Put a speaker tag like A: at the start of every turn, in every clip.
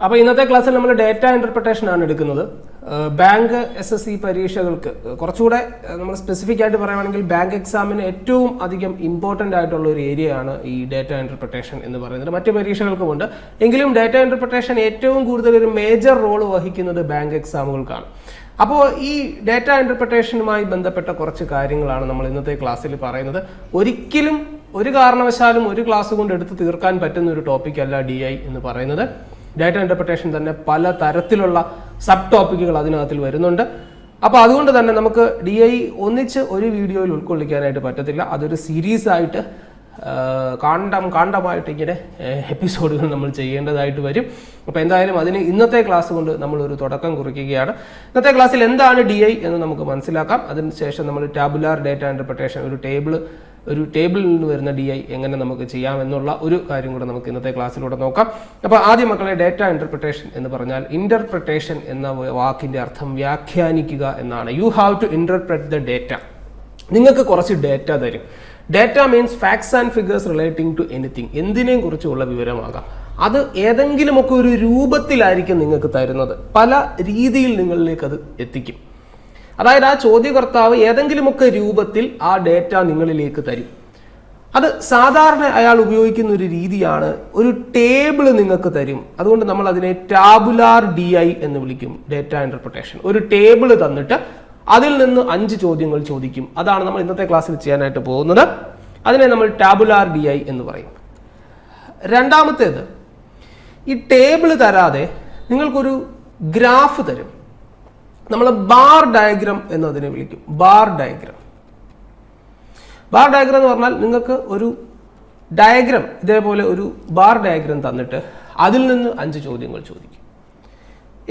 A: അപ്പോൾ ഇന്നത്തെ ക്ലാസ്സിൽ നമ്മൾ ഡേറ്റ ഇന്റർപ്രിട്ടേഷൻ ആണ് എടുക്കുന്നത്. ബാങ്ക് SSC പരീക്ഷകൾക്ക് കുറച്ചുകൂടെ നമ്മൾ സ്പെസിഫിക് ആയിട്ട് പറയുകയാണെങ്കിൽ ബാങ്ക് എക്സാമിന് ഏറ്റവും അധികം ഇമ്പോർട്ടൻ്റ് ആയിട്ടുള്ള ഒരു ഏരിയ ആണ് ഈ ഡേറ്റ ഇന്റർപ്രിട്ടേഷൻ എന്ന് പറയുന്നത്. മറ്റ് പരീക്ഷകൾക്കുമുണ്ട്, എങ്കിലും ഡേറ്റ ഇന്റർപ്രിട്ടേഷൻ ഏറ്റവും കൂടുതൽ ഒരു മേജർ റോൾ വഹിക്കുന്നത് ബാങ്ക് എക്സാമുകൾക്കാണ്. അപ്പോൾ ഈ ഡേറ്റ ഇന്റർപ്രിട്ടേഷനുമായി ബന്ധപ്പെട്ട കുറച്ച് കാര്യങ്ങളാണ് നമ്മൾ ഇന്നത്തെ ക്ലാസ്സിൽ പറയുന്നത്. ഒരിക്കലും ഒരു കാരണവശാലും ഒരു ക്ലാസ് കൊണ്ട് എടുത്ത് തീർക്കാൻ പറ്റുന്ന ഒരു ടോപ്പിക് അല്ല DI എന്ന് പറയുന്നത്. ഡേറ്റ ഇന്റർപ്രിട്ടേഷൻ തന്നെ പല തരത്തിലുള്ള സബ് ടോപ്പിക്കുകൾ അതിനകത്തിൽ വരുന്നുണ്ട്. അപ്പോൾ അതുകൊണ്ട് തന്നെ നമുക്ക് DI ഒന്നിച്ച് ഒരു വീഡിയോയിൽ ഉൾക്കൊള്ളിക്കാനായിട്ട് പറ്റത്തില്ല. അതൊരു സീരീസ് ആയിട്ട് കാണ്ഡമായിട്ട് ഇങ്ങനെ എപ്പിസോഡുകൾ നമ്മൾ ചെയ്യേണ്ടതായിട്ട് വരും. അപ്പോൾ എന്തായാലും അതിന് ഇന്നത്തെ ക്ലാസ് കൊണ്ട് നമ്മളൊരു തുടക്കം കുറിക്കുകയാണ്. ഇന്നത്തെ ക്ലാസ്സിൽ എന്താണ് DI എന്ന് നമുക്ക് മനസ്സിലാക്കാം. അതിനുശേഷം നമ്മൾ ടാബുലാർ ഡേറ്റ ഇന്റർപ്രിട്ടേഷൻ, ഒരു ടേബിളിൽ നിന്ന് വരുന്ന DI എങ്ങനെ നമുക്ക് ചെയ്യാമെന്നുള്ള ഒരു കാര്യം കൂടെ നമുക്ക് ഇന്നത്തെ ക്ലാസ്സിലൂടെ നോക്കാം. അപ്പോൾ ആദ്യം മക്കളെ, ഡേറ്റ ഇന്റർപ്രിട്ടേഷൻ എന്ന് പറഞ്ഞാൽ ഇന്റർപ്രിട്ടേഷൻ എന്ന വാക്കിന്റെ അർത്ഥം വ്യാഖ്യാനിക്കുക എന്നാണ്. You have to interpret the data. നിങ്ങൾക്ക് കുറച്ച് ഡേറ്റ തരും. Data means facts and figures relating to anything. എന്തിനേയും കുറിച്ചുള്ള വിവരമാകാം. അത് ഏതെങ്കിലുമൊക്കെ ഒരു രൂപത്തിലായിരിക്കും നിങ്ങൾക്ക് തരുന്നത്. പല രീതിയിൽ നിങ്ങളിലേക്ക് അത് എത്തിക്കും. അതായത് ആ ചോദ്യകർത്താവ് ഏതെങ്കിലുമൊക്കെ രൂപത്തിൽ ആ ഡേറ്റ നിങ്ങളിലേക്ക് തരും. അത് സാധാരണ അയാൾ ഉപയോഗിക്കുന്ന ഒരു രീതിയാണ്, ഒരു ടേബിൾ നിങ്ങൾക്ക് തരും. അതുകൊണ്ട് നമ്മൾ അതിനെ ടാബുലാർ DI എന്ന് വിളിക്കും. ഡേറ്റ ഇന്റർപ്രിട്ടേഷൻ ഒരു ടേബിൾ തന്നിട്ട് അതിൽ നിന്ന് 5 ചോദ്യങ്ങൾ ചോദിക്കും. അതാണ് നമ്മൾ ഇന്നത്തെ ക്ലാസ്സിൽ ചെയ്യാനായിട്ട് പോകുന്നത്. അതിനെ നമ്മൾ ടാബുലാർ DI എന്ന് പറയും. രണ്ടാമത്തേത്, ഈ ടേബിൾ തരാതെ നിങ്ങൾക്കൊരു ഗ്രാഫ് തരും. നമ്മൾ ബാർ ഡയഗ്രാം എന്നതിനെ വിളിക്കും. ബാർ ഡയഗ്രാം എന്ന് പറഞ്ഞാൽ നിങ്ങൾക്ക് ഒരു ഡയഗ്രാം, ഇതേപോലെ ഒരു ബാർ ഡയഗ്രാം തന്നിട്ട് അതിൽ നിന്ന് 5 ചോദ്യങ്ങൾ ചോദിക്കും.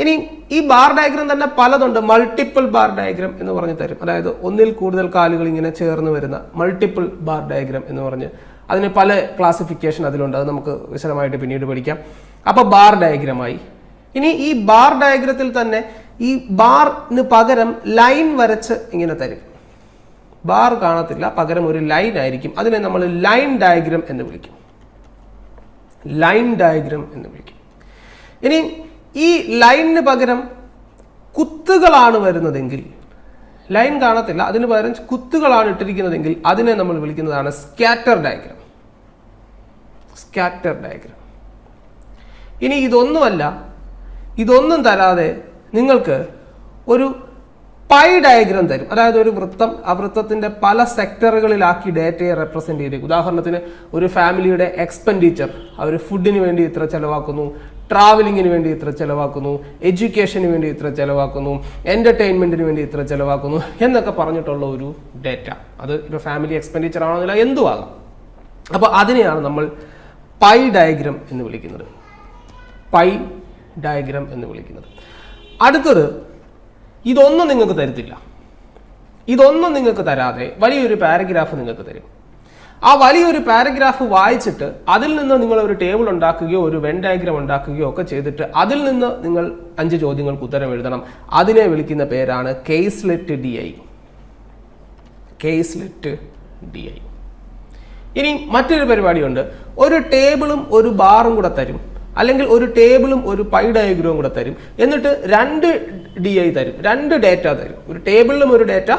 A: ഇനി ഈ ബാർ ഡയഗ്രാം തന്നെ പലതുണ്ട്. മൾട്ടിപ്പിൾ ബാർ ഡയഗ്രാം എന്ന് പറഞ്ഞ് തരും. അതായത് ഒന്നിൽ കൂടുതൽ കാലുകൾ ഇങ്ങനെ ചേർന്ന് വരുന്ന മൾട്ടിപ്പിൾ ബാർ ഡയഗ്രാം എന്ന് പറഞ്ഞ് അതിന് പല ക്ലാസിഫിക്കേഷൻ അതിലുണ്ട്. അത് നമുക്ക് വിശദമായിട്ട് പിന്നീട് പഠിക്കാം. അപ്പോൾ ബാർ ഡയഗ്രമായി. ഇനി ഈ ബാർ ഡയഗ്രത്തിൽ തന്നെ ഈ ബാറിന് പകരം ലൈൻ വരച്ച് ഇങ്ങനെ തരും. ബാർ കാണത്തില്ല, പകരം ഒരു ലൈൻ ആയിരിക്കും. അതിനെ നമ്മൾ ലൈൻ ഡയഗ്രാം എന്ന് വിളിക്കും. ലൈൻ ഡയഗ്രാം എന്ന് വിളിക്കും. ഇനി ഈ ലൈനിന് പകരം കുത്തുകളാണ് വരുന്നതെങ്കിൽ, ലൈൻ കാണത്തില്ല, അതിന് പകരം കുത്തുകളാണ് ഇട്ടിരിക്കുന്നതെങ്കിൽ അതിനെ നമ്മൾ വിളിക്കുന്നതാണ് സ്കാറ്റർ ഡയഗ്രാം. Scatter diagram. ഇനി ഇതൊന്നും തരാതെ നിങ്ങൾക്ക് ഒരു പൈ ഡയഗ്രാം തരും. അതായത് ഒരു വൃത്തം, ആ വൃത്തത്തിന്റെ പല സെക്ടറുകളിലാക്കി ഡേറ്റയെ റെപ്രസെന്റ് ചെയ്തേക്കും. ഉദാഹരണത്തിന് ഒരു ഫാമിലിയുടെ എക്സ്പെൻഡിച്ചർ, അവർ ഫുഡിന് വേണ്ടി ഇത്ര ചെലവാക്കുന്നു, ട്രാവലിങ്ങിന് വേണ്ടി ഇത്ര ചെലവാക്കുന്നു, എഡ്യൂക്കേഷന് വേണ്ടി ഇത്ര ചെലവാക്കുന്നു, എന്റർടൈൻമെന്റിന് വേണ്ടി ഇത്ര ചെലവാക്കുന്നു എന്നൊക്കെ പറഞ്ഞിട്ടുള്ള ഒരു ഡേറ്റ. അത് ഇപ്പോൾ ഫാമിലി എക്സ്പെൻഡിച്ചർ ആണെന്നില്ല, എന്തും ആകാം. അപ്പോൾ അതിനെയാണ് നമ്മൾ പൈ ഡയഗ്രാം എന്ന് വിളിക്കുന്നത്. പൈ ഡയഗ്രാം എന്ന് വിളിക്കുന്നത്. അടുത്തത്, ഇതൊന്നും നിങ്ങൾക്ക് തരത്തില്ല. ഇതൊന്നും നിങ്ങൾക്ക് തരാതെ വലിയൊരു പാരഗ്രാഫ് നിങ്ങൾക്ക് തരും. ആ വലിയൊരു പാരഗ്രാഫ് വായിച്ചിട്ട് അതിൽ നിന്ന് നിങ്ങൾ ഒരു ടേബിൾ ഉണ്ടാക്കുകയോ ഒരു വെൻ ഡയഗ്രാം ഉണ്ടാക്കുകയോ ഒക്കെ ചെയ്തിട്ട് അതിൽ നിന്ന് നിങ്ങൾ 5 ചോദ്യങ്ങൾക്ക് ഉത്തരം എഴുതണം. അതിനെ വിളിക്കുന്ന പേരാണ് കേസ്ലെറ്റ് DI. കേസ്ലെറ്റ് DI. ഇനി മറ്റൊരു പരിപാടിയുണ്ട്. ഒരു ടേബിളും ഒരു ബാറും കൂടെ തരും, അല്ലെങ്കിൽ ഒരു ടേബിളും ഒരു പൈ ഡയഗ്രവും കൂടെ തരും. എന്നിട്ട് 2 DI തരും, 2 ഡേറ്റ തരും. ഒരു ടേബിളിലും ഒരു ഡേറ്റ,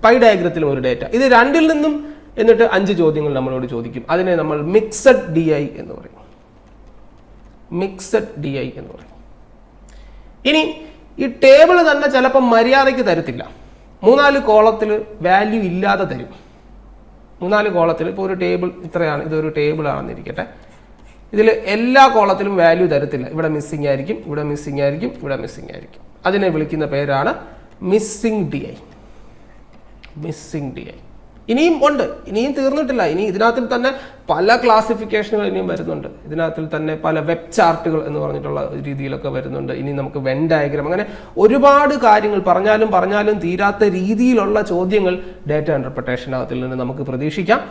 A: പൈ ഡയഗ്രത്തിലും ഒരു ഡേറ്റ. ഇത് രണ്ടിൽ നിന്നും എന്നിട്ട് 5 ചോദ്യങ്ങൾ നമ്മളോട് ചോദിക്കും. അതിനെ നമ്മൾ മിക്സഡ് DI എന്ന് പറയും. മിക്സഡ് DI എന്ന് പറയും. ഇനി ഈ ടേബിൾ തന്നെ ചിലപ്പോൾ മര്യാദയ്ക്ക് തരത്തില്ല. 3-4 കോളത്തിൽ വാല്യൂ ഇല്ലാതെ തരും. 3-4 കോളത്തിൽ ഇപ്പോൾ ഒരു ടേബിൾ ഇത്രയാണ്, ഇതൊരു ടേബിൾ ആണെന്നിരിക്കട്ടെ. ഇതിൽ എല്ലാ കോളത്തിലും വാല്യൂ തരത്തില്ല. ഇവിടെ മിസ്സിംഗ് ആയിരിക്കും, ഇവിടെ മിസ്സിംഗ് ആയിരിക്കും, ഇവിടെ മിസ്സിംഗ് ആയിരിക്കും. അതിനെ വിളിക്കുന്ന പേരാണ് മിസ്സിംഗ് DI. Missing DI. ഇനിയും ഉണ്ട്, ഇനിയും തീർന്നിട്ടില്ല. ഇനി ഇതിനകത്തിൽ തന്നെ പല ക്ലാസിഫിക്കേഷനുകൾ ഇനിയും വരുന്നുണ്ട്. ഇതിനകത്തിൽ തന്നെ പല വെബ് ചാർട്ടുകൾ എന്ന് പറഞ്ഞിട്ടുള്ള രീതിയിലൊക്കെ വരുന്നുണ്ട്. ഇനി നമുക്ക് വെൻ ഡയഗ്രാം, അങ്ങനെ ഒരുപാട് കാര്യങ്ങൾ പറഞ്ഞാലും തീരാത്ത രീതിയിലുള്ള ചോദ്യങ്ങൾ ഡേറ്റ ഇന്റർപ്രിട്ടേഷനകത്തിൽ നിന്ന് നമുക്ക് പ്രതീക്ഷിക്കാം.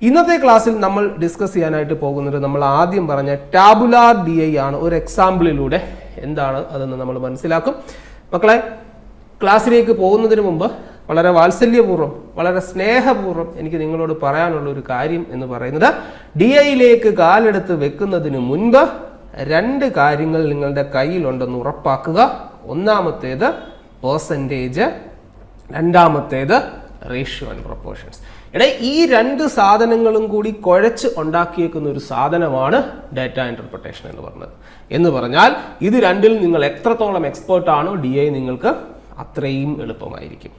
A: ഇന്നത്തെ ക്ലാസ്സിൽ നമ്മൾ ഡിസ്കസ് ചെയ്യാനായിട്ട് പോകുന്നത് നമ്മൾ ആദ്യം പറഞ്ഞ ടാബുലാർ DI ആണ്. ഒരു എക്സാമ്പിളിലൂടെ എന്താണ് അതെന്ന് നമ്മൾ മനസ്സിലാക്കും. മക്കളെ, ക്ലാസ്സിലേക്ക് പോകുന്നതിന് മുമ്പ് വളരെ വാത്സല്യപൂർവ്വം, വളരെ സ്നേഹപൂർവ്വം എനിക്ക് നിങ്ങളോട് പറയാനുള്ള ഒരു കാര്യം എന്ന് പറയുന്നത്, DIയിലേക്ക് കാലെടുത്ത് വെക്കുന്നതിന് മുൻപ് രണ്ട് കാര്യങ്ങൾ നിങ്ങളുടെ കയ്യിലുണ്ടെന്ന് ഉറപ്പാക്കുക. ഒന്നാമത്തേത് പെർസെൻറ്റേജ്, രണ്ടാമത്തേത് റേഷ്യോ ആൻഡ് പ്രൊപ്പോർഷൻസ്. ഈ രണ്ട് സാധനങ്ങളും കൂടി കുഴച്ച് ഉണ്ടാക്കിയേക്കുന്ന ഒരു സാധനമാണ് ഡാറ്റ ഇന്റർപ്രിട്ടേഷൻ എന്ന് പറഞ്ഞാൽ ഇത് രണ്ടിൽ നിങ്ങൾ എത്രത്തോളം എക്സ്പേർട്ടാണോ DI നിങ്ങൾക്ക് അത്രയും എളുപ്പമായിരിക്കും.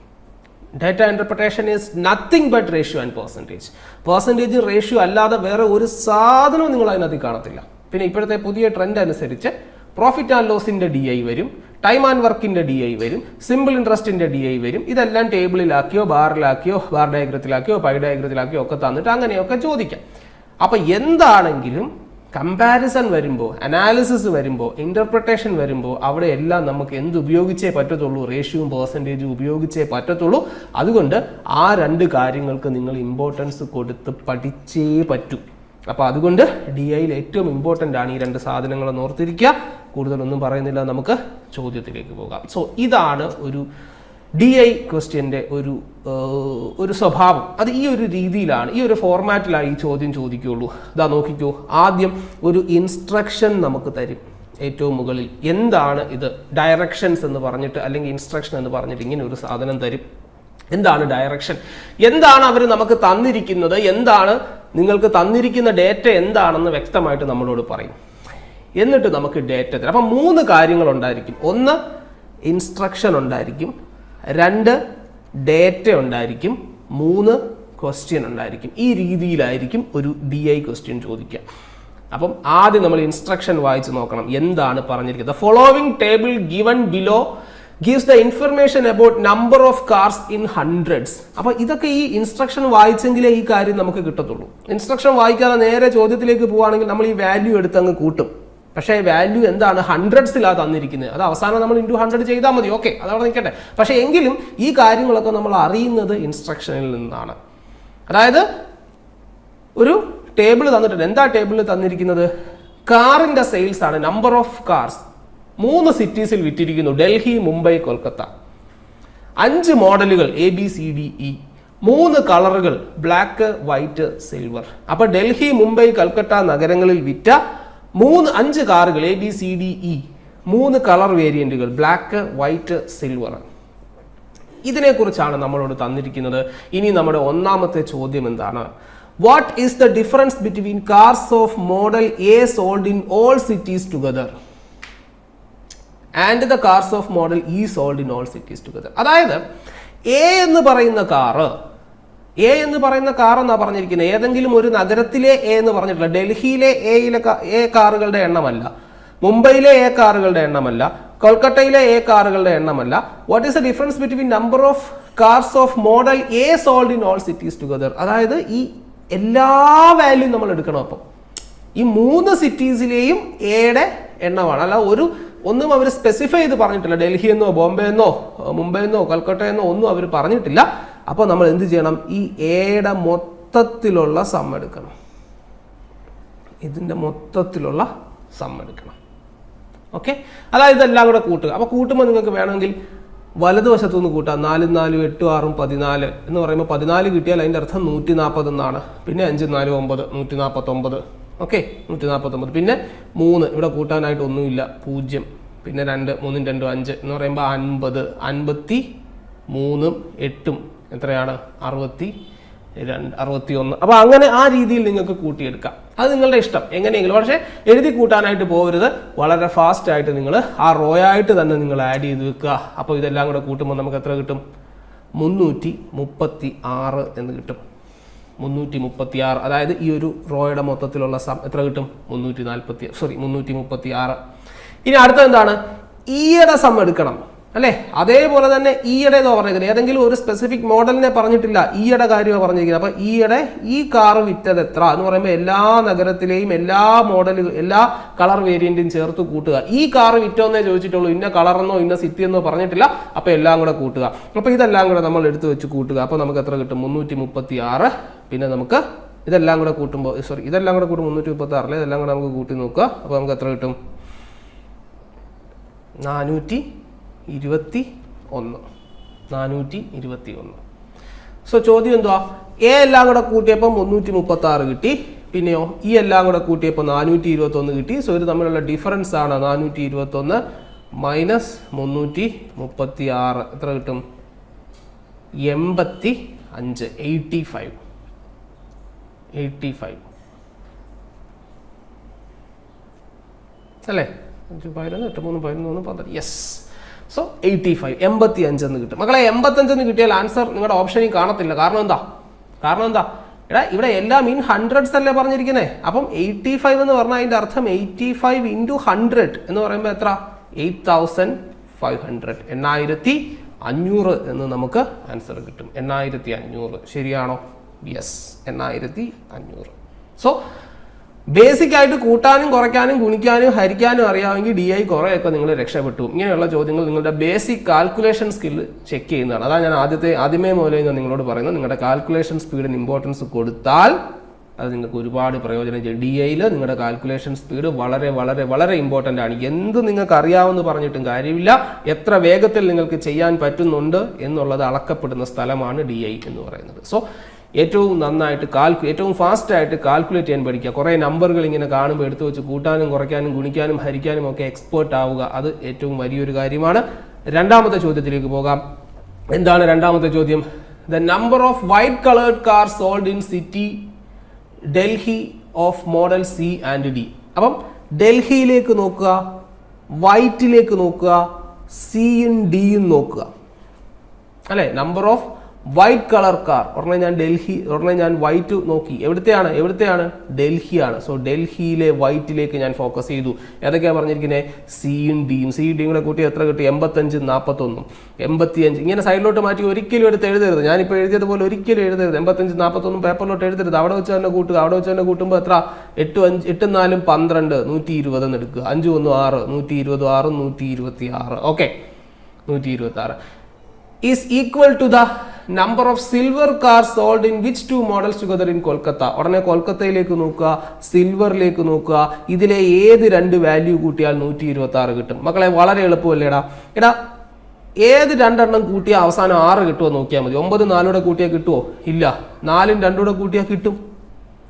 A: Data interpretation is nothing but ratio and percentage. Percentage ratio അല്ലാതെ വേറെ ഒരു സാധനവും നിങ്ങൾ അതിനകത്ത് കാണത്തില്ല. പിന്നെ ഇപ്പോഴത്തെ പുതിയ ട്രെൻഡ് അനുസരിച്ച് പ്രോഫിറ്റ് ആൻഡ് ലോസിൻ്റെ DI വരും, ടൈം ആൻഡ് വർക്കിൻ്റെ DI വരും, സിമ്പിൾ ഇൻട്രസ്റ്റിൻ്റെ DI വരും. ഇതെല്ലാം ടേബിളിലാക്കിയോ ബാറിലാക്കിയോ ബാർ ഡയഗ്രത്തിലാക്കിയോ പൈ ഡയഗ്രത്തിലാക്കിയോ ഒക്കെ തന്നിട്ട് അങ്ങനെയൊക്കെ ചോദിക്കാം. അപ്പം എന്താണെങ്കിലും കമ്പാരിസൺ വരുമ്പോൾ, അനാലിസിസ് വരുമ്പോൾ, ഇന്റർപ്രിട്ടേഷൻ വരുമ്പോൾ അവിടെ എല്ലാം നമുക്ക് എന്ത് ഉപയോഗിച്ചേ പറ്റത്തുള്ളൂ? റേഷ്യോയും പെർസെൻറ്റേജും ഉപയോഗിച്ചേ പറ്റത്തുള്ളൂ. അതുകൊണ്ട് ആ രണ്ട് കാര്യങ്ങൾക്ക് നിങ്ങൾ ഇമ്പോർട്ടൻസ് കൊടുത്ത് പഠിച്ചേ പറ്റൂ. അപ്പോൾ അതുകൊണ്ട് DIയിൽ ഏറ്റവും ഇമ്പോർട്ടൻ്റ് ആണ് ഈ രണ്ട് സാധനങ്ങളെന്ന് ഓർത്തിരിക്കുക. കൂടുതലൊന്നും പറയുന്നില്ല, നമുക്ക് ചോദ്യത്തിലേക്ക് പോകാം. സോ ഇതാണ് ഒരു DI ക്വസ്റ്റ്യൻ്റെ ഒരു സ്വഭാവം. അത് ഈ ഒരു രീതിയിലാണ്, ഈ ഒരു ഫോർമാറ്റിലാണ് ഈ ചോദ്യം ചോദിക്കുകയുള്ളൂ. ഇതാ നോക്കിക്കോ, ആദ്യം ഒരു ഇൻസ്ട്രക്ഷൻ നമുക്ക് തരും ഏറ്റവും മുകളിൽ. എന്താണ് ഇത്? ഡയറക്ഷൻസ് എന്ന് പറഞ്ഞിട്ട് അല്ലെങ്കിൽ ഇൻസ്ട്രക്ഷൻ എന്ന് പറഞ്ഞിട്ട് ഇങ്ങനെ ഒരു സാധനം തരും. എന്താണ് ഡയറക്ഷൻ? എന്താണ് അവർ നമുക്ക് തന്നിരിക്കുന്നത്? എന്താണ് നിങ്ങൾക്ക് തന്നിരിക്കുന്ന ഡേറ്റ എന്താണെന്ന് വ്യക്തമായിട്ട് നമ്മളോട് പറയും. എന്നിട്ട് നമുക്ക് ഡേറ്റ തരാം. അപ്പം 3 കാര്യങ്ങളുണ്ടായിരിക്കും. ഒന്ന് ഇൻസ്ട്രക്ഷൻ ഉണ്ടായിരിക്കും, 2 ഡേറ്റ ഉണ്ടായിരിക്കും, 3 ക്വസ്റ്റ്യൻ ഉണ്ടായിരിക്കും. ഈ രീതിയിലായിരിക്കും ഒരു DI ക്വസ്റ്റ്യൻ ചോദിക്കുക. അപ്പം ആദ്യം നമ്മൾ ഇൻസ്ട്രക്ഷൻ വായിച്ച് നോക്കണം. എന്താണ് പറഞ്ഞിരിക്കുന്നത്? Following table given below gives the information about number of cars in hundreds. അപ്പോൾ ഇതൊക്കെ ഈ ഇൻസ്ട്രക്ഷൻ വായിച്ചെങ്കിലേ ഈ കാര്യം നമുക്ക് കിട്ടത്തുള്ളൂ. ഇൻസ്ട്രക്ഷൻ വായിക്കാതെ നേരെ ചോദ്യത്തിലേക്ക് പോവുകയാണെങ്കിൽ നമ്മൾ ഈ വാല്യൂ എടുത്ത് അങ്ങ് കൂട്ടും. പക്ഷേ വാല്യൂ എന്താണ്? ഹൺഡ്രഡ്സിലാണ് തന്നിരിക്കുന്നത്. അത് അവസാനം നമ്മൾ ഇൻറ്റു 100 ചെയ്താൽ മതി. ഓക്കെ, അതവിടെ നിൽക്കട്ടെ. പക്ഷേ എങ്കിലും ഈ കാര്യങ്ങളൊക്കെ നമ്മൾ അറിയുന്നത് ഇൻസ്ട്രക്ഷനിൽ നിന്നാണ്. അതായത് ഒരു ടേബിൾ തന്നിട്ടുണ്ട്. എന്താ ടേബിളിൽ തന്നിരിക്കുന്നത്? കാറിൻ്റെ സെയിൽസ് ആണ്. നമ്പർ ഓഫ് കാർസ് 3 സിറ്റീസിൽ വിറ്റിരിക്കുന്നു. ഡൽഹി, മുംബൈ, കൊൽക്കത്ത. 5 മോഡലുകൾ ABCDE, 3 കളറുകൾ ബ്ലാക്ക്, വൈറ്റ്, സിൽവർ. അപ്പോൾ ഡൽഹി, മുംബൈ, കൽക്കട്ട നഗരങ്ങളിൽ വിറ്റ 5 കാറുകൾ ABCDE, 3 കളർ വേരിയന്റുകൾ ബ്ലാക്ക്, വൈറ്റ്, സിൽവർ. ഇതിനെക്കുറിച്ചാണ് നമ്മളോട് തന്നിരിക്കുന്നത്. ഇനി നമ്മുടെ ഒന്നാമത്തെ ചോദ്യം എന്താണ്? What is the difference between cars of model A sold in all cities together and the cars of model E sold in all cities together? അതായത് A എന്ന് പറയുന്ന കാറ് എന്നാ പറഞ്ഞിരിക്കുന്നത്. ഏതെങ്കിലും ഒരു നഗരത്തിലെ A എന്ന് പറഞ്ഞിട്ടില്ല. ഡൽഹിയിലെ A കാറുകളുടെ എണ്ണമല്ല, മുംബൈയിലെ A കാറുകളുടെ എണ്ണമല്ല, കൊൽക്കട്ടയിലെ A കാറുകളുടെ എണ്ണമല്ല. What is the difference between number of cars of model A sold in all cities together? അതായത് ഈ എല്ലാ വാല്യൂ നമ്മൾ എടുക്കണം. അപ്പം ഈ 3 സിറ്റീസിലെയും Aയുടെ എണ്ണമാണ്. അല്ല ഒന്നും അവർ സ്പെസിഫൈ ചെയ്ത് പറഞ്ഞിട്ടില്ല. ഡൽഹി എന്നോ ബോംബെ എന്നോ മുംബൈ എന്നോ കൽക്കട്ട എന്നോ ഒന്നും അവർ പറഞ്ഞിട്ടില്ല. അപ്പോൾ നമ്മൾ എന്ത് ചെയ്യണം? ഈ Aയുടെ മൊത്തത്തിലുള്ള സം എടുക്കണം. ഇതിൻ്റെ മൊത്തത്തിലുള്ള സം എടുക്കണം. ഓക്കെ, അതായത് ഇതെല്ലാം കൂടെ കൂട്ടുക. അപ്പോൾ കൂട്ടുമ്പോൾ നിങ്ങൾക്ക് വേണമെങ്കിൽ വലതുവശത്തുനിന്ന് കൂട്ടാം. 4 4 8 6 14 എന്ന് പറയുമ്പോൾ 14 കിട്ടിയാൽ അതിൻ്റെ അർത്ഥം 140 എന്നാണ്. പിന്നെ 5 4 9 149. ഓക്കെ, 149. പിന്നെ 3 ഇവിടെ കൂട്ടാനായിട്ട് ഒന്നുമില്ല, 0. പിന്നെ 2 3 2 5 എന്ന് പറയുമ്പോൾ 50. 53 8 എത്രയാണ്? 61. അപ്പോൾ അങ്ങനെ ആ രീതിയിൽ നിങ്ങൾക്ക് കൂട്ടിയെടുക്കാം. അത് നിങ്ങളുടെ ഇഷ്ടം എങ്ങനെയെങ്കിലും. പക്ഷേ എഴുതി കൂട്ടാനായിട്ട് പോകരുത്. വളരെ ഫാസ്റ്റ് ആയിട്ട് നിങ്ങൾ ആ റോയായിട്ട് തന്നെ നിങ്ങൾ ആഡ് ചെയ്ത് വെക്കുക. അപ്പോൾ ഇതെല്ലാം കൂടെ കൂട്ടുമ്പോൾ നമുക്ക് എത്ര കിട്ടും? 336 എന്ന് കിട്ടും. 336. അതായത് ഈ ഒരു റോയുടെ മൊത്തത്തിലുള്ള സം എത്ര കിട്ടും? 336. ഇനി അടുത്തത് എന്താണ്? ഈയുടെ സം എടുക്കണം അല്ലേ? അതേപോലെ തന്നെ ഈയുടെ എന്ന് പറഞ്ഞിരിക്കുന്നത് ഏതെങ്കിലും ഒരു സ്പെസിഫിക് മോഡലിനെ പറഞ്ഞിട്ടില്ല, ഈയുടെ കാര്യമാണ് പറഞ്ഞിരിക്കുന്നത്. അപ്പോൾ ഈയുടെ ഈ കാറ് വിറ്റത് എത്ര എന്ന് പറയുമ്പോൾ എല്ലാ നഗരത്തിലെയും എല്ലാ മോഡലുകൾ എല്ലാ കളർ വേരിയന്റും ചേർത്ത് കൂട്ടുക. ഈ കാറ് വിറ്റോന്നേ ചോദിച്ചിട്ടുള്ളൂ, ഇന്ന കളറെന്നോ ഇന്ന സിറ്റി എന്നോ പറഞ്ഞിട്ടില്ല. അപ്പോൾ എല്ലാം കൂടെ കൂട്ടുക. അപ്പോൾ ഇതെല്ലാം കൂടെ നമ്മൾ എടുത്ത് വെച്ച് കൂട്ടുക. അപ്പോൾ നമുക്ക് എത്ര കിട്ടും? 336. പിന്നെ നമുക്ക് ഇതെല്ലാം കൂടെ കൂട്ടുമ്പോൾ ഇതെല്ലാം കൂടെ കൂട്ടും 336. ഇതെല്ലാം കൂടെ നമുക്ക് കൂട്ടി നോക്കുക. അപ്പോൾ നമുക്ക് എത്ര കിട്ടും? 421. സോ ചോദ്യം എന്തുവാ? എ എല്ലാം കൂടെ കൂട്ടിയപ്പോൾ 336 കിട്ടി. പിന്നെയോ ഈ എല്ലാം കൂടെ കൂട്ടിയപ്പോൾ 421 കിട്ടി. സോ ഇത് തമ്മിലുള്ള ഡിഫറൻസ് ആണ് 421 മൈനസ് 336 എത്ര കിട്ടും? 85 അല്ലേ? 5 11 8 3 11 12 യെസ്. സോ 85 എന്ന് കിട്ടും. മക്കളെ 85 എന്ന് കിട്ടിയാൽ ആൻസർ നിങ്ങളുടെ ഓപ്ഷനിൽ കാണത്തില്ല. കാരണം എന്താ? എടാ ഇവിടെ എല്ലാം ഇൻ ഹൺഡ്രഡ്സ് അല്ലേ പറഞ്ഞിരിക്കുന്നത്. അപ്പം 85 എന്ന് പറഞ്ഞാൽ അതിൻ്റെ അർത്ഥം 85 ഇൻറ്റു 100 എന്ന് പറയുമ്പോൾ എത്ര? 8500 8500 എന്ന് നമുക്ക് ആൻസർ കിട്ടും. 8500 ശരിയാണോ? യെസ്, 8500. സോ ബേസിക് ആയിട്ട് കൂട്ടാനും കുറയ്ക്കാനും ഗുണിക്കാനും ഹരിക്കാനും അറിയാമെങ്കിൽ DI കുറേയൊക്കെ നിങ്ങൾ രക്ഷപ്പെട്ടു. ഇങ്ങനെയുള്ള ചോദ്യങ്ങൾ നിങ്ങളുടെ ബേസിക് കാൽക്കുലേഷൻ സ്കില്ല് ചെക്ക് ചെയ്യുന്നതാണ്. അതാണ് ഞാൻ ആദ്യമേ മുതലേ ഞാൻ നിങ്ങളോട് പറയുന്നത്. നിങ്ങളുടെ കാൽക്കുലേഷൻ സ്പീഡിന് ഇമ്പോർട്ടൻസ് കൊടുത്താൽ അത് നിങ്ങൾക്ക് ഒരുപാട് പ്രയോജനം ചെയ്യും. DIയിൽ നിങ്ങളുടെ കാൽക്കുലേഷൻ സ്പീഡ് വളരെ വളരെ വളരെ ഇമ്പോർട്ടൻ്റ് ആണ്. എന്ത് നിങ്ങൾക്ക് അറിയാമെന്ന് പറഞ്ഞിട്ടും കാര്യമില്ല, എത്ര വേഗത്തിൽ നിങ്ങൾക്ക് ചെയ്യാൻ പറ്റുന്നുണ്ട് എന്നുള്ളത് അളക്കപ്പെടുന്ന സ്ഥലമാണ് DI എന്ന് പറയുന്നത്. സോ ഏറ്റവും നന്നായിട്ട് ഏറ്റവും ഫാസ്റ്റായിട്ട് കാൽക്കുലേറ്റ് ചെയ്യാൻ പഠിക്കുക. കുറേ നമ്പറുകൾ ഇങ്ങനെ കാണുമ്പോൾ എടുത്തു വെച്ച് കൂട്ടാനും കുറയ്ക്കാനും ഗുണിക്കാനും ഹരിക്കാനും ഒക്കെ എക്സ്പേർട്ട് ആവുക. അത് ഏറ്റവും വലിയൊരു കാര്യമാണ്. രണ്ടാമത്തെ ചോദ്യത്തിലേക്ക് പോകാം. എന്താണ് രണ്ടാമത്തെ ചോദ്യം? The number of white coloured car sold in city Delhi of model C and D. അപ്പം ഡൽഹിയിലേക്ക് നോക്കുക, വൈറ്റിലേക്ക് നോക്കുക, സിയും ഡിയും നോക്കുക അല്ലേ? Number of white colour car. ഒരെണ്ണം ഞാൻ ഡൽഹി, ഒരെണ്ണം ഞാൻ വൈറ്റ് നോക്കി. എവിടുത്തെയാണ്? ഡൽഹിയാണ്. സോ ഡൽഹിയിലെ വൈറ്റിലേക്ക് ഞാൻ ഫോക്കസ് ചെയ്തു. ഏതൊക്കെയാണ് പറഞ്ഞിരിക്കുന്നത്? സിയും ഡിയും കൂടെ കൂട്ടി എത്ര കിട്ടി? 85 41 85. ഇങ്ങനെ സൈഡിലോട്ട് മാറ്റി ഒരിക്കലും എടുത്ത് എഴുതരുത്. ഞാനിപ്പോൾ എഴുതിയതുപോലെ ഒരിക്കലും എഴുതരുത്. 85 41 പേപ്പറിലോട്ട് എഴുതരുത്. അവിടെ വെച്ച് തന്നെ കൂട്ടുക. അവിടെ വെച്ച് തന്നെ കൂട്ടുമ്പോൾ എത്ര? 8 4 12 120 എന്ന് എടുക്കുക. 5 1 6 120 6 126. Okay, 126 is equal to the number of silver car sold in which 2 models together in Kolkata. ഉടനെ കൊൽക്കത്തയിലേക്ക് നോക്കുക, സിൽവറിലേക്ക് നോക്കുക. ഇതിലെ ഏത് 2 വാല്യൂ കൂട്ടിയാൽ 126 കിട്ടും? മക്കളെ വളരെ എളുപ്പമല്ലേടാ. ഏത് 2 എണ്ണം കൂട്ടിയാൽ അവസാനം 6 കിട്ടുമോ നോക്കിയാൽ മതി. 9 4 കൂട്ടിയാൽ കിട്ടുമോ? ഇല്ല. 4 2 കൂട്ടിയാൽ കിട്ടും.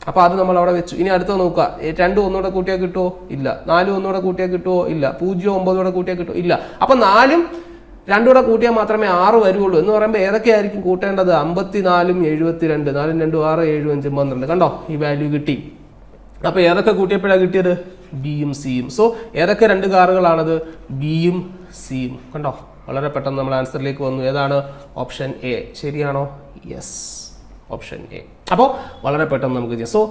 A: അപ്പോൾ അത് നമ്മൾ അവിടെ വെച്ചു. ഇനി അടുത്ത നോക്കുക. 2 1 കൂട്ടിയാൽ കിട്ടുമോ? ഇല്ല. 4 1 കൂട്ടിയാൽ കിട്ടുമോ? ഇല്ല. 0 9 കൂട്ടിയാൽ കിട്ടുമോ? ഇല്ല. അപ്പം 4 2 കൂട്ടിയാൽ മാത്രമേ 6 വരുള്ളൂ. എന്ന് പറയുമ്പോൾ ഏതൊക്കെയായിരിക്കും കൂട്ടേണ്ടത്? 54 72 4 2 6 7 5 12. കണ്ടോ, ഈ വാല്യൂ കിട്ടി. അപ്പോൾ ഏതൊക്കെ കൂട്ടിയപ്പോഴാണ് കിട്ടിയത്? ബിയും സിയും. സോ ഏതൊക്കെ 2 കാറുകളാണത്? ബിയും സിയും. കണ്ടോ, വളരെ പെട്ടെന്ന് നമ്മൾ ആൻസറിലേക്ക് വന്നു. ഏതാണ്? Option A. ശരിയാണോ? Yes, option A. അപ്പോൾ വളരെ പെട്ടെന്ന് നമുക്ക് ചെയ്യാം. സോ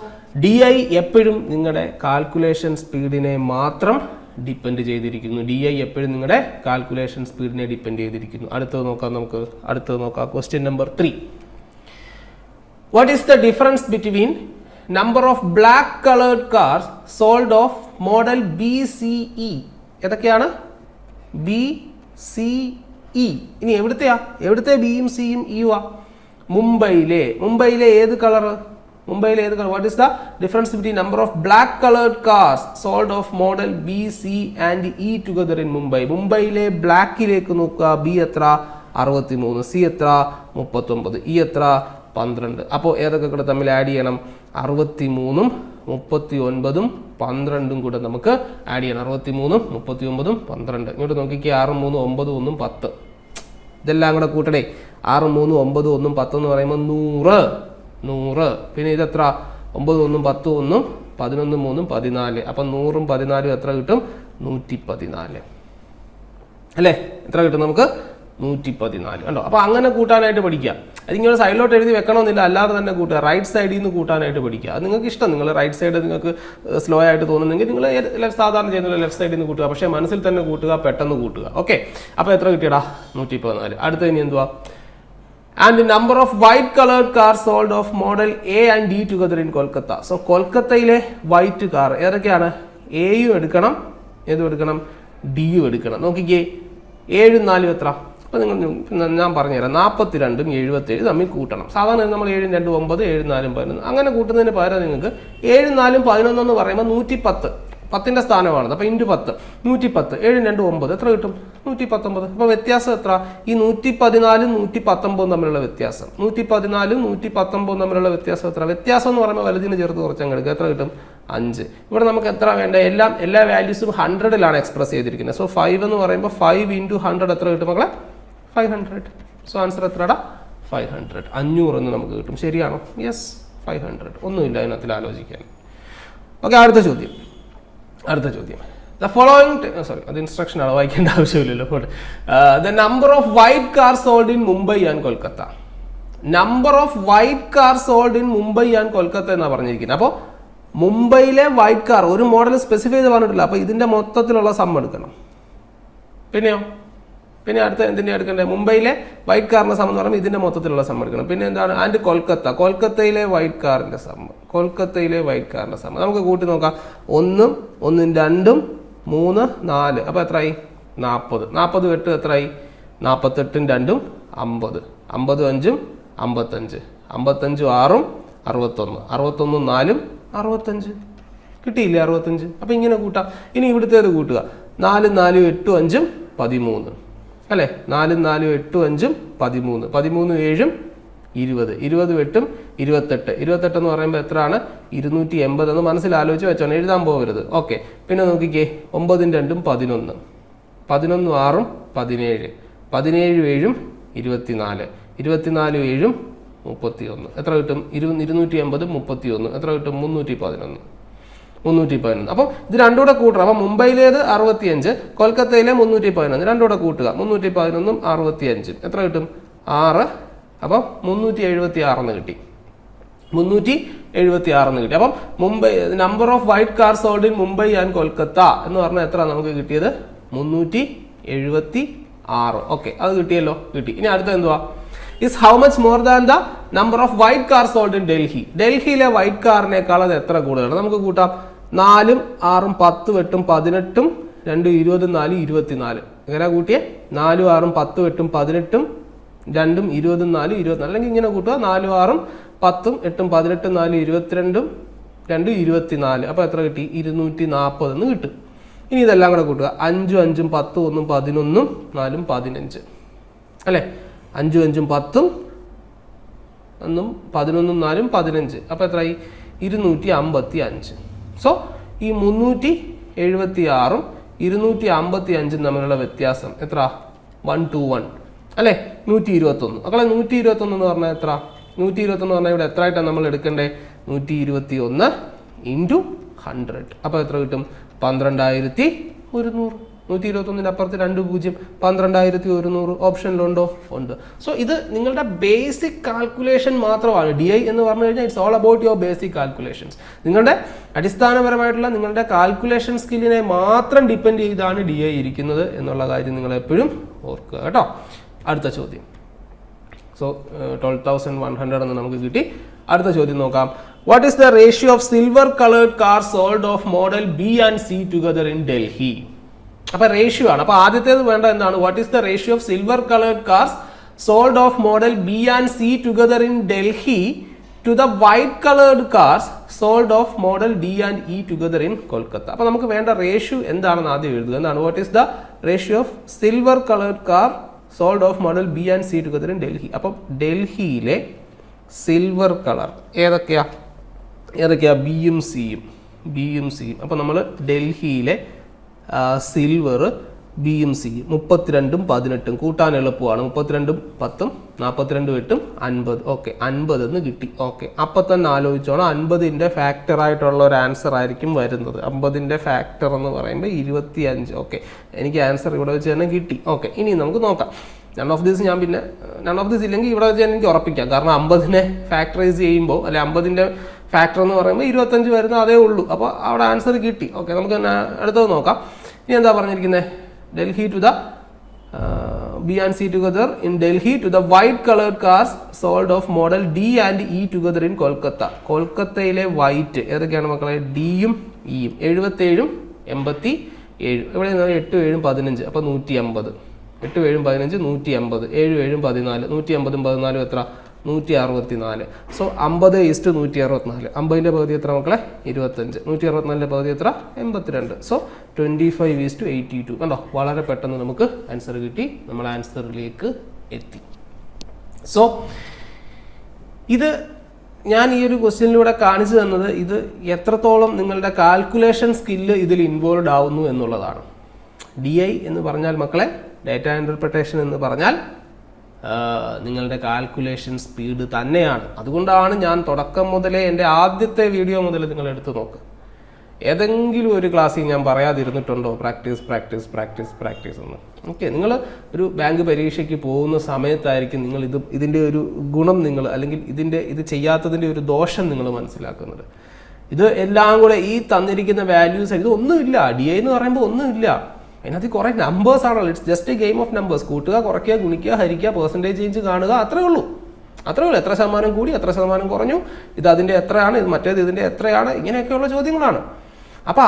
A: DI എപ്പോഴും നിങ്ങളുടെ കാൽക്കുലേഷൻ സ്പീഡിനെ മാത്രം ഡിപ്പെൻഡ് ചെയ്തിരിക്കുന്നു. DI എപ്പോഴും നിങ്ങളുടെ കാൽക്കുലേഷൻ സ്പീഡിനെ ഡിപ്പെൻഡ് ചെയ്തിരിക്കുന്നു. അടുത്തത് നോക്കാം. Question number 3. What is the difference between number of black coloured cars sold of model BCE? ഏതൊക്കെയാണ്? BCE. ഇനി എവിടുത്തെ ബിയും സിയും ഇയുവാ? മുംബൈയിലെ ഏത് colour? What is the difference between number of black colored cars sold of model B, C and E together in Mumbai? മുംബൈയിലെ ബ്ലാക്കിലേക്ക് നോക്കുക. B എത്ര? 63. സി എത്ര? 39. ഇ എത്ര? 12. അപ്പോൾ ഏതൊക്കെ കൂടെ തമ്മിൽ ആഡ് ചെയ്യണം? 63 39 12 കൂടെ നമുക്ക് ആഡ് ചെയ്യണം. 63 39 12. ഇങ്ങോട്ട് നോക്കിക്കേ. 6 3 9 1 10. ഇതെല്ലാം കൂടെ കൂട്ടണേ. 6 3 9 1 10 എന്ന് പറയുമ്പോൾ 100. പിന്നെ ഇതെത്ര? 9 1 10 1 11 3 14. അപ്പം 100 14 എത്ര കിട്ടും? 114 അല്ലേ? എത്ര കിട്ടും നമുക്ക്? 114. കണ്ടോ? അപ്പോൾ അങ്ങനെ കൂട്ടാനായിട്ട് പഠിക്കുക. അതിങ്ങനെ സൈഡിലോട്ട് എഴുതി വെക്കണമെന്നില്ല, അല്ലാതെ തന്നെ കൂട്ടുക. റൈറ്റ് സൈഡിൽ നിന്ന് കൂട്ടാനായിട്ട് പഠിക്കുക. അത് നിങ്ങൾക്ക് ഇഷ്ടം. നിങ്ങൾ റൈറ്റ് സൈഡ് നിങ്ങൾക്ക് സ്ലോ ആയിട്ട് തോന്നുന്നെങ്കിൽ നിങ്ങൾ സാധാരണ ചെയ്യുന്ന ലെഫ്റ്റ് സൈഡിൽ നിന്ന് കൂട്ടുക. പക്ഷേ മനസ്സിൽ തന്നെ കൂട്ടുക, പെട്ടെന്ന് കൂട്ടുക. ഓക്കെ, അപ്പോൾ എത്ര കിട്ടിയടാ? 114. അടുത്ത ഇനി എന്തുവാ? And the number of white colored cars sold of model A and D together in Kolkata. So കൊൽക്കത്തയിലെ വൈറ്റ് കാർ ഏതൊക്കെയാണ്? എയും എടുക്കണം, ഏതും എടുക്കണം, ഡിയും എടുക്കണം. നോക്കിക്കേ, 7 4 എത്ര? അപ്പോൾ നിങ്ങൾ ഞാൻ പറഞ്ഞുതരാം. 42 77 തമ്മിൽ കൂട്ടണം. സാധാരണ നമ്മൾ 7 2 9 7 4 11 അങ്ങനെ കൂട്ടുന്നതിന് പകരം നിങ്ങൾക്ക് 7 4 11 എന്ന് പറയുമ്പോൾ 110. 10ന്റെ സ്ഥാനമാണത്. അപ്പോൾ ഇൻറ്റു 10 110 7 2 9 എത്ര കിട്ടും 119. അപ്പോൾ വ്യത്യാസം എത്ര ഈ 114 119 തമ്മിലുള്ള വ്യത്യാസം 114 119 തമ്മിലുള്ള വ്യത്യാസം എത്ര വ്യത്യാസം എന്ന് പറയുമ്പോൾ വലുതിന് ചേർത്ത് കുറച്ചങ്ങ് എടുക്കുക എത്ര കിട്ടും 5. ഇവിടെ നമുക്ക് എത്ര വേണ്ട എല്ലാ വാല്യൂസും 100ലാണ് എക്സ്പ്രസ് ചെയ്തിരിക്കുന്നത്. സോ 5 എന്ന് പറയുമ്പോൾ 5 × 100 എത്ര കിട്ടും മക്കളെ 500. സോ ആൻസർ എത്രടാ 500 500 എന്ന് നമുക്ക് കിട്ടും. ശരിയാണോ യെസ് 500 ഒന്നുമില്ല അതിനകത്തിൽ ആലോചിക്കാൻ. ഓക്കെ അടുത്ത ചോദ്യം ദ ഫോളോയിങ് അത് ഇൻസ്ട്രക്ഷൻ ആണ് വായിക്കേണ്ട ആവശ്യമില്ലല്ലോ. The number of white car sold in Mumbai and Kolkata number of white car sold in Mumbai and Kolkata എന്നാണ് പറഞ്ഞിരിക്കുന്നത്. അപ്പോൾ മുംബൈയിലെ വൈറ്റ് കാർ ഒരു മോഡൽ സ്പെസിഫൈ ചെയ്ത് പറഞ്ഞിട്ടില്ല. അപ്പോൾ ഇതിന്റെ മൊത്തത്തിലുള്ള സം എടുക്കണം. പിന്നെ അടുത്ത എന്തിനാ എടുക്കേണ്ടത് മുംബൈയിലെ വൈറ്റ് കാറിന്റെ സം എന്ന് പറയുമ്പോൾ ഇതിന്റെ മൊത്തത്തിലുള്ള സം എടുക്കണം. പിന്നെ എന്താണ് ആൻഡ് കൊൽക്കത്തയിലെ വൈറ്റ് കാറിന്റെ സം നമുക്ക് കൂട്ടി നോക്കാം. 1 1 2 3 4 അപ്പോൾ എത്രയായി 40 8 എത്രയായി 48 2 50 50 5 55 55 6 61 61 4 65 കിട്ടിയില്ലേ 65. അപ്പോൾ ഇങ്ങനെ കൂട്ടാം. ഇനി ഇവിടുത്തേത് കൂട്ടുക 4 4 8 5 13 അല്ലേ 4 4 8 5 13 13 7 20 20 8 28 28 എന്ന് പറയുമ്പോൾ എത്രയാണ് 280 എന്ന് മനസ്സിലാലോചിച്ച് വെച്ചോണം എഴുതാൻ പോകരുത്. ഓക്കെ പിന്നെ നോക്കിക്കേ 9 2 11 11 6 17 17 7 24 24 7 31 എത്ര കിട്ടും 280 31 എത്ര കിട്ടും 311. അപ്പം ഇത് രണ്ടും കൂടെ കൂട്ടണം. അപ്പം മുംബൈയിലേത് 65 കൊൽക്കത്തയിലെ 311 രണ്ടും കൂടെ കൂട്ടുക 311 65 എത്ര കിട്ടും 6. അപ്പം 376 കിട്ടി 376 അപ്പം Mumbai number of white car sold in Mumbai and Kolkata എന്ന് പറഞ്ഞാൽ എത്ര നമുക്ക് കിട്ടിയത് 376. ഓക്കെ അത് കിട്ടിയല്ലോ കിട്ടി. ഇനി അടുത്ത എന്തുവാ is how much more than the number of white cars sold in Delhi. ഡൽഹിയിലെ വൈറ്റ് കാറിനേക്കാൾ അത് എത്ര കൂടുതലാണ് നമുക്ക് കൂട്ടാം. 4 6 10 8 18 2 20 4 24 എങ്ങനെ കൂട്ടിയേ 4 6 10 8 18 2 20 4 24 അല്ലെങ്കിൽ ഇങ്ങനെ കൂട്ടുക 4 6 10 8 18 4 22 2 24 അപ്പോൾ എത്ര കിട്ടി 240 എന്ന് കിട്ടും. ഇനി ഇതെല്ലാം കൂടെ കൂട്ടുക 5 5 10 1 11 4 15 അല്ലേ 5 5 10 1 11 4 15 അപ്പോൾ എത്രയായി 255. സോ ഈ 376 255 തമ്മിലുള്ള വ്യത്യാസം എത്ര 1 to 1 അല്ലേ 121. മക്കളെ 121 എന്ന് പറഞ്ഞാൽ എത്ര 121 എന്ന് പറഞ്ഞാൽ ഇവിടെ എത്ര ആയിട്ടാണ് നമ്മൾ എടുക്കേണ്ടത് 121 × 100 അപ്പോൾ എത്ര കിട്ടും 12100. 121 അപ്പുറത്ത് 2 0 12100 ഓപ്ഷനിലുണ്ടോ ഉണ്ട്. സോ ഇത് നിങ്ങളുടെ ബേസിക് കാൽക്കുലേഷൻ മാത്രമാണ്. DI എന്ന് പറഞ്ഞു കഴിഞ്ഞാൽ it's all about your basic calculations. നിങ്ങളുടെ അടിസ്ഥാനപരമായിട്ടുള്ള നിങ്ങളുടെ കാൽക്കുലേഷൻ സ്കില്ലിനെ മാത്രം ഡിപ്പെൻഡ് ചെയ്താണ് DI ഇരിക്കുന്നത് എന്നുള്ള കാര്യം നിങ്ങൾ എപ്പോഴും ഓർക്കുക കേട്ടോ. അടുത്ത ചോദ്യം. സോ 12,100 എന്ന് നമുക്ക് കിട്ടി. അടുത്ത ചോദ്യം നോക്കാം. What is the ratio of silver coloured car sold of model B and C together in Delhi. അപ്പൊ റേഷ്യോ ആണ്. അപ്പൊ ആദ്യത്തേത് വേണ്ട എന്താണ് what is the ratio of silver coloured cars sold of model B and C together in Delhi to the white coloured cars sold of model D and E together in Kolkata. അപ്പൊ നമുക്ക് വേണ്ട ratio എന്താണെന്ന് ആദ്യം എഴുതുക. എന്താണ് what is the ratio of silver coloured car sold of model B and C together in Delhi. അപ്പം ഡൽഹിയിലെ silver colour ഏതൊക്കെയാ ബിയും സിയും. അപ്പം നമ്മൾ ഡൽഹിയിലെ സിൽവർ ബിയും സിയും 32 18 കൂട്ടാൻ എളുപ്പമാണ്. 32 10 42 8 50 ഓക്കെ 50 എന്ന് കിട്ടി. ഓക്കെ അപ്പം തന്നെ ആലോചിച്ചോണം 50ന്റെ ഫാക്ടർ ആയിട്ടുള്ള ഒരു ആൻസർ ആയിരിക്കും വരുന്നത്. 50ന്റെ ഫാക്ടർ എന്ന് പറയുമ്പോൾ 25. ഓക്കെ എനിക്ക് ആൻസർ ഇവിടെ വെച്ച് തന്നെ കിട്ടി. ഓക്കെ ഇനി നമുക്ക് നോക്കാം. നൺ ഓഫ് ദിസ് ഇല്ലെങ്കിൽ ഇവിടെ വെച്ച് എനിക്ക് ഉറപ്പിക്കാം. കാരണം 50നെ ഫാക്ടറൈസ് ചെയ്യുമ്പോൾ അല്ലെ 50ന്റെ ഫാക്ടർ എന്ന് പറയുമ്പോൾ 25 വരുന്ന അതേ ഉള്ളൂ. അപ്പോൾ അവിടെ ആൻസർ കിട്ടി. ഓക്കെ നമുക്ക് അടുത്തത് നോക്കാം. ഇനി എന്താ പറഞ്ഞിരിക്കുന്നത് Delhi to the B and C together in Delhi to the white colored cars sold of model D and E together in Kolkata. കൊൽക്കത്തയിലെ വൈറ്റ് ഏതൊക്കെയാണ് മക്കളെ ഡിയും ഇയും 77 87 ഇവിടെ 8 7 15 അപ്പോൾ 150 8 7 15 150 7 7 14 150 14 എത്ര 164. സോ 50:164. 50ന്റെ പകുതി എത്ര മക്കളെ? 25. 164ന്റെ പകുതി എത്ര? 82. സോ 25:82. കണ്ടോ, വളരെ പെട്ടെന്ന് നമുക്ക് ആൻസർ കിട്ടി. നമ്മൾ ആൻസറിലേക്ക് എത്തി. സോ ഇത് ഞാൻ ഈ ഒരു ക്വസ്റ്റ്യനിലൂടെ കാണിച്ചു തന്നത് ഇത് എത്രത്തോളം നിങ്ങളുടെ കാൽക്കുലേഷൻ സ്കില്ല് ഇതിൽ ഇൻവോൾവ് ആവുന്നു എന്നുള്ളതാണ്. DI എന്ന് പറഞ്ഞാൽ മക്കളെ, ഡേറ്റ ഇൻ്റർപ്രിട്ടേഷൻ എന്ന് പറഞ്ഞാൽ നിങ്ങളുടെ കാൽക്കുലേഷൻ സ്പീഡ് തന്നെയാണ്. അതുകൊണ്ടാണ് ഞാൻ തുടക്കം മുതലേ എൻ്റെ ആദ്യത്തെ വീഡിയോ മുതൽ നിങ്ങൾ എടുത്തു നോക്ക്. ഏതെങ്കിലും ഒരു ക്ലാസ്സിൽ ഞാൻ പറയാതിരുന്നിട്ടുണ്ടോ പ്രാക്ടീസ് എന്ന്? ഓക്കെ, നിങ്ങൾ ഒരു ബാങ്ക് പരീക്ഷയ്ക്ക് പോകുന്ന സമയത്തായിരിക്കും നിങ്ങൾ ഇതിൻ്റെ ഒരു ഗുണം നിങ്ങൾ, അല്ലെങ്കിൽ ഇത് ചെയ്യാത്തതിൻ്റെ ഒരു ദോഷം നിങ്ങൾ മനസ്സിലാക്കുന്നത്. ഇത് എല്ലാം കൂടെ ഈ തന്നിരിക്കുന്ന വാല്യൂസ്, ഇത് ഒന്നുമില്ല. DI എന്ന് പറയുമ്പോൾ ഒന്നുമില്ല. അതിനകത്ത് കുറേ നമ്പേഴ്സ് ആണല്ലോ. It's just A game of numbers. കൂട്ടുക, കുറയ്ക്കുക, ഗുണിക്കുക, ഹരിക്കുക, പെർസെൻറ്റേജ് ചേഞ്ച് കാണുക, അത്രേ ഉള്ളൂ. എത്ര ശതമാനം കൂടി, എത്ര ശതമാനം കുറഞ്ഞു, ഇത് അതിൻ്റെ എത്രയാണ്, ഇത് മറ്റേത് ഇതിൻ്റെ എത്രയാണ്, ഇങ്ങനെയൊക്കെയുള്ള ചോദ്യങ്ങളാണ്. അപ്പോൾ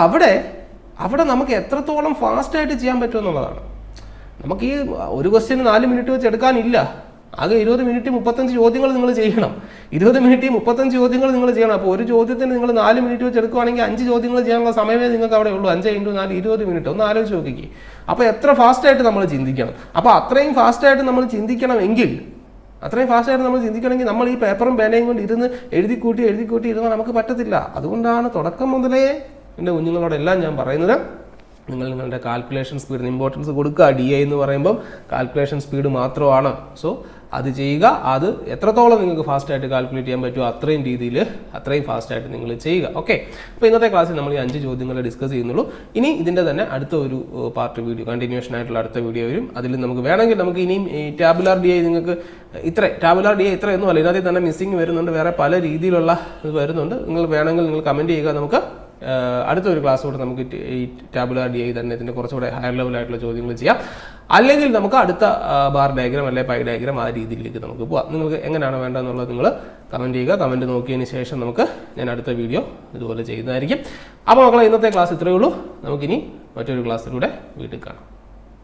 A: അവിടെ നമുക്ക് എത്രത്തോളം ഫാസ്റ്റായിട്ട് ചെയ്യാൻ പറ്റുമെന്നുള്ളതാണ്. നമുക്ക് ഈ ഒരു ക്വസ്റ്റ്യന് 4 മിനിറ്റ് വെച്ച് എടുക്കാനില്ല. ആകെ 20 മിനിറ്റ് 35 ചോദ്യങ്ങൾ നിങ്ങൾ ചെയ്യണം. 20 മിനിറ്റ് 35 ചോദ്യങ്ങൾ നിങ്ങൾ ചെയ്യണം. അപ്പോൾ ഒരു ചോദ്യത്തിന് നിങ്ങൾ 4 മിനിറ്റ് വെച്ച് എടുക്കുകയാണെങ്കിൽ 5 ചോദ്യങ്ങൾ ചെയ്യാനുള്ള സമയമേ നിങ്ങൾക്ക് അവിടെ ഉള്ളൂ. 5 × 4 20 മിനിറ്റ്. ഒന്ന് ആലോചിച്ച് നോക്കിക്കേ. അപ്പോൾ എത്ര ഫാസ്റ്റായിട്ട് നമ്മൾ ചിന്തിക്കണം. അപ്പോൾ അത്രയും ഫാസ്റ്റായിട്ട് നമ്മൾ ചിന്തിക്കണമെങ്കിൽ നമ്മൾ ഈ പേപ്പറും പേനയും കൊണ്ട് ഇരുന്ന് എഴുതി കൂട്ടി ഇരുന്നാൽ നമുക്ക് പറ്റത്തില്ല. അതുകൊണ്ടാണ് തുടക്കം മുതലേ എൻ്റെ കുഞ്ഞുങ്ങളോടെല്ലാം ഞാൻ പറയുന്നത്, നിങ്ങളുടെ കാൽക്കുലേഷൻ സ്പീഡിന് ഇമ്പോർട്ടൻസ് കൊടുക്കുക. DI എന്ന് പറയുമ്പം കാൽക്കുലേഷൻ സ്പീഡ് മാത്രമാണ്. സോ അത് ചെയ്യുക. അത് എത്രത്തോളം നിങ്ങൾക്ക് ഫാസ്റ്റായിട്ട് കാൽക്കുലേറ്റ് ചെയ്യാൻ പറ്റുമോ അത്രയും ഫാസ്റ്റായിട്ട് നിങ്ങൾ ചെയ്യുക. ഓക്കെ, അപ്പോൾ ഇന്നത്തെ ക്ലാസ്സിൽ നമ്മൾ ഈ 5 ചോദ്യങ്ങൾ ഡിസ്കസ് ചെയ്യുന്നുള്ളൂ. ഇനി ഇതിൻ്റെ തന്നെ അടുത്ത ഒരു പാർട്ട് വീഡിയോ, കണ്ടിന്യൂഷൻ ആയിട്ടുള്ള അടുത്ത വീഡിയോ വരും. അതിൽ നമുക്ക് വേണമെങ്കിൽ നമുക്ക് ഇനിയും ഈ ടാബുലാർ DI നിങ്ങൾക്ക് ടാബുലാർ DI ഇത്രയൊന്നും അല്ല, ഇതിനകത്ത് തന്നെ മിസ്സിങ് വരുന്നുണ്ട്. വേറെ പല രീതിയിലുള്ള ഇത് വരുന്നുണ്ട്. നിങ്ങൾ വേണമെങ്കിൽ നിങ്ങൾ കമൻറ്റ് ചെയ്യുക. നമുക്ക് അടുത്തൊരു ക്ലാസ്സോടെ നമുക്ക് ഈ ടാബുലാർ DI തന്നെ ഇതിൻ്റെ കുറച്ചുകൂടെ ഹയർ ലെവലായിട്ടുള്ള ചോദ്യങ്ങൾ ചെയ്യാം. അല്ലെങ്കിൽ നമുക്ക് അടുത്ത ബാർ ഡയഗ്രാം അല്ലെങ്കിൽ പൈ ഡയഗ്രാം ആ രീതിയിലേക്ക് നമുക്ക് പോവാം. നിങ്ങൾക്ക് എങ്ങനെയാണ് വേണ്ടതെന്നുള്ളത് നിങ്ങൾ കമൻറ്റ് ചെയ്യുക. കമൻറ്റ് നോക്കിയതിന് ശേഷം ഞാൻ അടുത്ത വീഡിയോ ഇതുപോലെ ചെയ്യുന്നതായിരിക്കും. അപ്പോൾ മക്കളെ, ഇന്നത്തെ ക്ലാസ് ഇത്രയേ ഉള്ളൂ. നമുക്കിനി മറ്റൊരു ക്ലാസ്സിലൂടെ വീട്ടിൽ കാണാം.